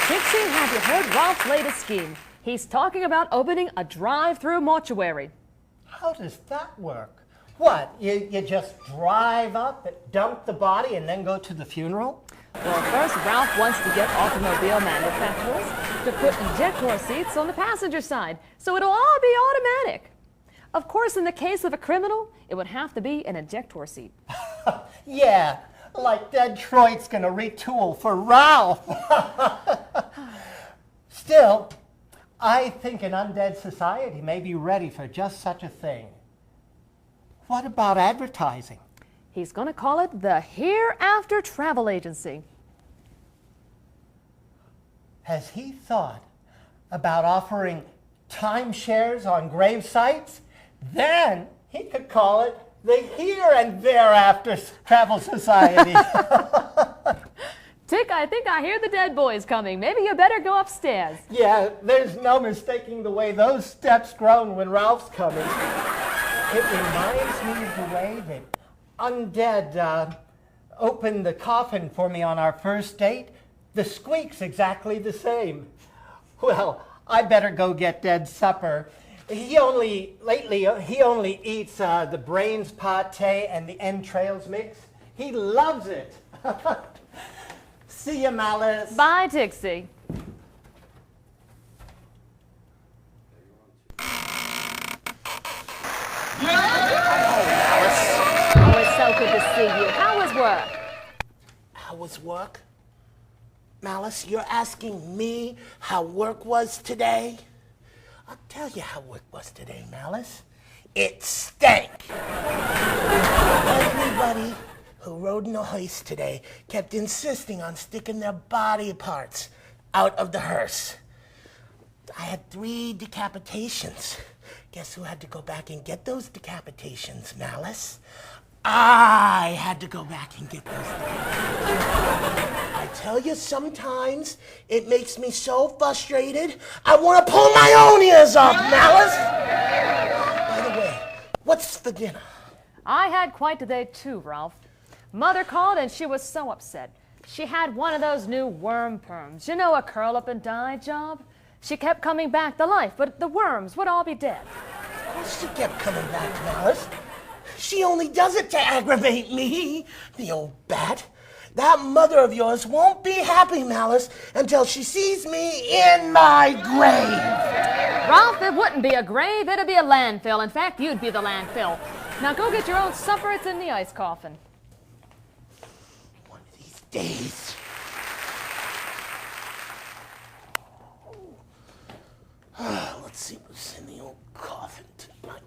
Dixie, have you heard Ralph's latest scheme? He's talking about opening a drive-through mortuary. How does that work? What, you just drive up, dump the body, and then go to the funeral? Well, first, Ralph wants to get automobile manufacturers to put ejector seats on the passenger side, so it'll all be automatic. Of course, in the case of a criminal, it would have to be an ejector seat. Yeah, like Detroit's gonna retool for Ralph. Still, I think an undead society may be ready for just such a thing. What about advertising? He's going to call it the Hereafter Travel Agency. Has he thought about offering timeshares on grave sites? Then he could call it the Here and Thereafter Travel Society. Dick, I think I hear the dead boys coming. Maybe you better go upstairs. Yeah, there's no mistaking the way those steps groan when Ralph's coming. It reminds me of the way that Undead opened the coffin for me on our first date. The squeak's exactly the same. Well, I better go get Dead's supper. Lately he only eats the brains pate and the entrails mix. He loves it. See you, Malice. Bye, Dixie. Oh, it's so good to see you. How was work? How was work? Malice, you're asking me how work was today? I'll tell you how work was today, Malice. It stank. Everybody who rode in a hearse today kept insisting on sticking their body parts out of the hearse. I had 3 decapitations. Guess who had to go back and get those decapitations, Malice? I had to go back and get those decapitations. I tell you, sometimes it makes me so frustrated, I want to pull my own ears off, Malice! By the way, what's for dinner? I had quite a day too, Ralph. Mother called and she was so upset. She had one of those new worm perms. You know, a curl-up-and-die job? She kept coming back to life, but the worms would all be dead. Of course she kept coming back, Malice. She only does it to aggravate me, the old bat. That mother of yours won't be happy, Malice, until she sees me in my grave. Ralph, it wouldn't be a grave, it'd be a landfill. In fact, you'd be the landfill. Now go get your own supper, it's in the ice coffin. One of these days. Let's see what's in the old coffin tonight.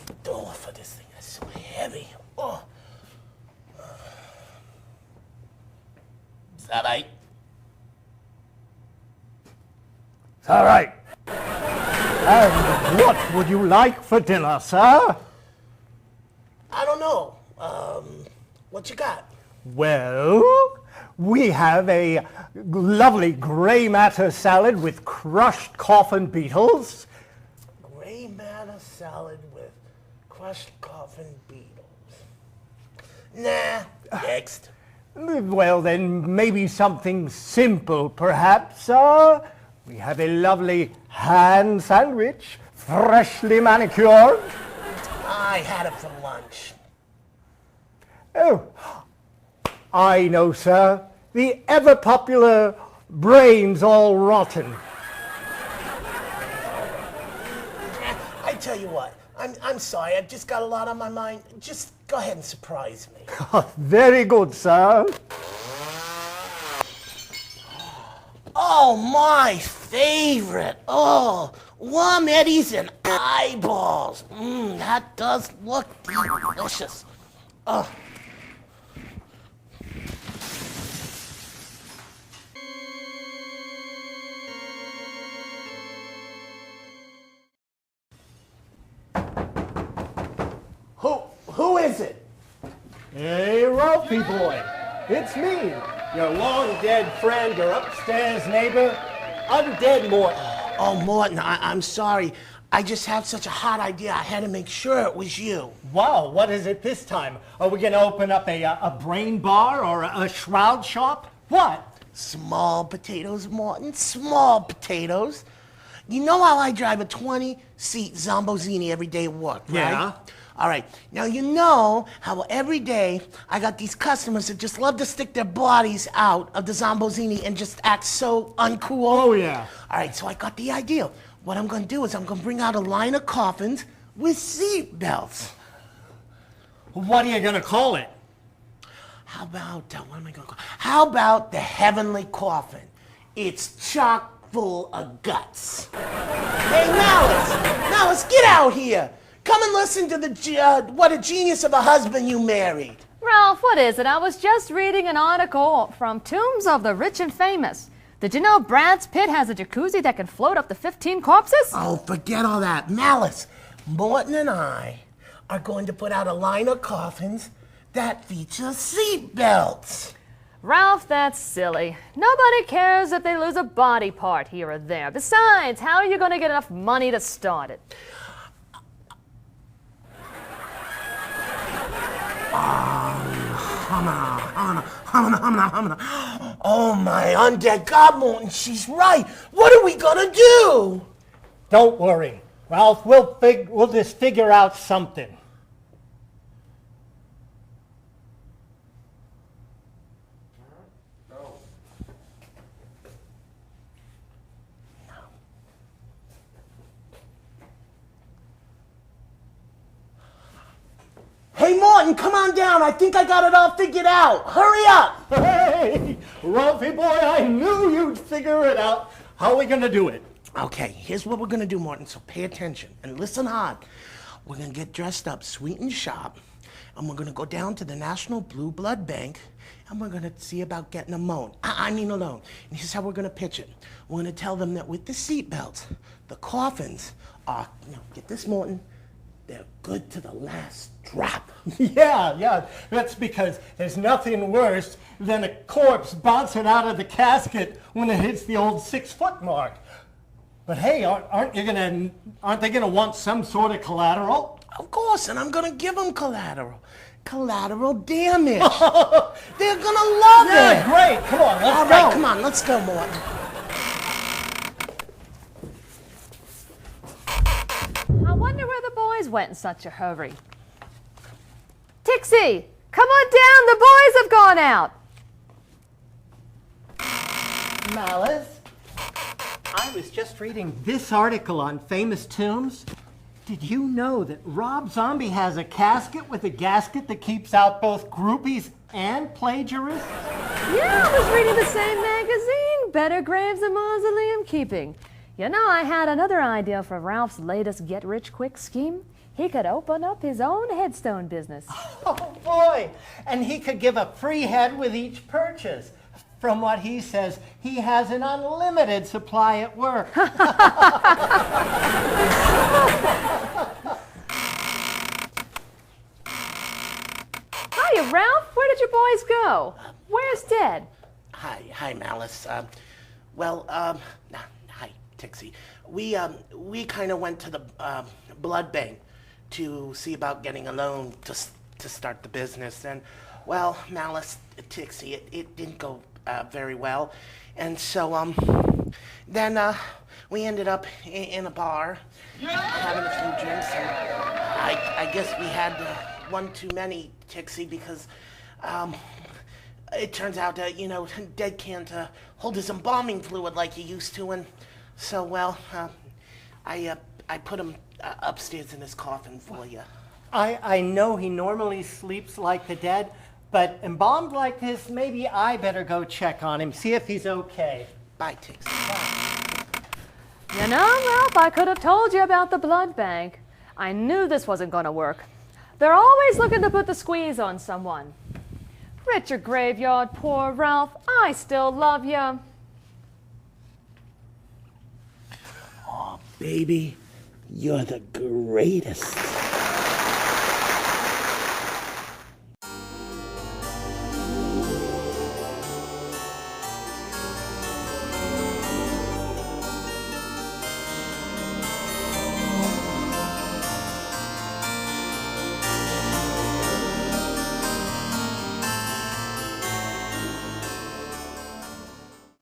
The door for this thing is so heavy. Is that right? It's all right. And what would you like for dinner, sir? I don't know. What you got? Well, we have a lovely gray matter salad with crushed coffin beetles. Gray matter salad with crushed coffin beetles. Nah, next. Well, then maybe something simple, perhaps, sir. We have a lovely hand sandwich, freshly manicured. I had it for lunch. Oh, I know, sir. The ever-popular brains all rotten. I tell you what, I'm sorry, I've just got a lot on my mind. Just go ahead and surprise me. Very good, sir. Oh, my favorite. Oh, warm eddies and eyeballs. That does look delicious. Oh. Who is it? Hey, Ralphie boy. It's me, your long-dead friend, your upstairs neighbor, Undead Morton. Oh, Morton, I'm sorry. I just had such a hot idea. I had to make sure it was you. Wow, what is it this time? Are we going to open up a brain bar or a shroud shop? What? Small potatoes, Martin, small potatoes. You know how I drive a 20-seat Zambozini every day at work, right? Yeah. All right. Now, you know how every day I got these customers that just love to stick their bodies out of the Zambozini and just act so uncool? Oh, yeah. All right, so I got the idea. What I'm going to do is I'm going to bring out a line of coffins with seat belts. What are you going to call it? How about, what am I going to call? How about the Heavenly Coffin? It's chock full of guts. Hey, Malice, get out here. Come and listen to what a genius of a husband you married. Ralph, what is it? I was just reading an article from Tombs of the Rich and Famous. Did you know Brad's Pitt has a jacuzzi that can float up to 15 corpses? Oh, forget all that. Malice, Morton and I are going to put out a line of coffins that feature seat belts. Ralph, that's silly. Nobody cares if they lose a body part here or there. Besides, how are you going to get enough money to start it? Oh, my undead God, Morton, she's right. What are we gonna do? Don't worry, Ralph. We'll just figure out something. Hey, Morton, come on down. I think I got it all figured out. Hurry up. Hey, Ralphie boy, I knew you'd figure it out. How are we going to do it? Okay, here's what we're gonna do, Morton, so pay attention and listen hard. We're gonna get dressed up sweet and sharp, and we're gonna go down to the National Blue Blood Bank, and we're gonna see about getting a loan. I mean a loan. And here's how we're gonna pitch it. We're gonna tell them that with the seatbelts, the coffins are, get this, Morton, they're good to the last drop. Yeah. That's because there's nothing worse than a corpse bouncing out of the casket when it hits the old 6-foot mark. But hey, aren't they gonna want some sort of collateral? Of course, and I'm gonna give them collateral. Collateral damage. They're gonna love it. Yeah, great. Come on, let's go. All right, come on, let's go, Morton. I wonder where the boys went in such a hurry. Tixie, come on down. The boys have gone out. Malice, I was just reading this article on famous tombs. Did you know that Rob Zombie has a casket with a gasket that keeps out both groupies and plagiarists? Yeah, I was reading the same magazine. Better graves than mausoleum keeping. You know, I had another idea for Ralph's latest get-rich-quick scheme. He could open up his own headstone business. Oh boy, and he could give a free head with each purchase. From what he says, he has an unlimited supply at work. Hiya, Ralph. Where did your boys go? Where's Ted? Hi, Malice. Hi, Tixie. We kind of went to the blood bank to see about getting a loan to start the business, and well, Malice, Tixie, it didn't go very well, and so then we ended up in a bar having a few drinks, and I guess we had one too many, Tixie, because it turns out that Dead can't hold his embalming fluid like he used to, and so well I put him upstairs in his coffin for you. I know he normally sleeps like the dead, but embalmed like this, maybe I better go check on him, see if he's okay. Bye, Tixie. You know, Ralph, I could have told you about the blood bank. I knew this wasn't going to work. They're always looking to put the squeeze on someone. Richard Graveyard, poor Ralph, I still love you. Oh, baby, you're the greatest.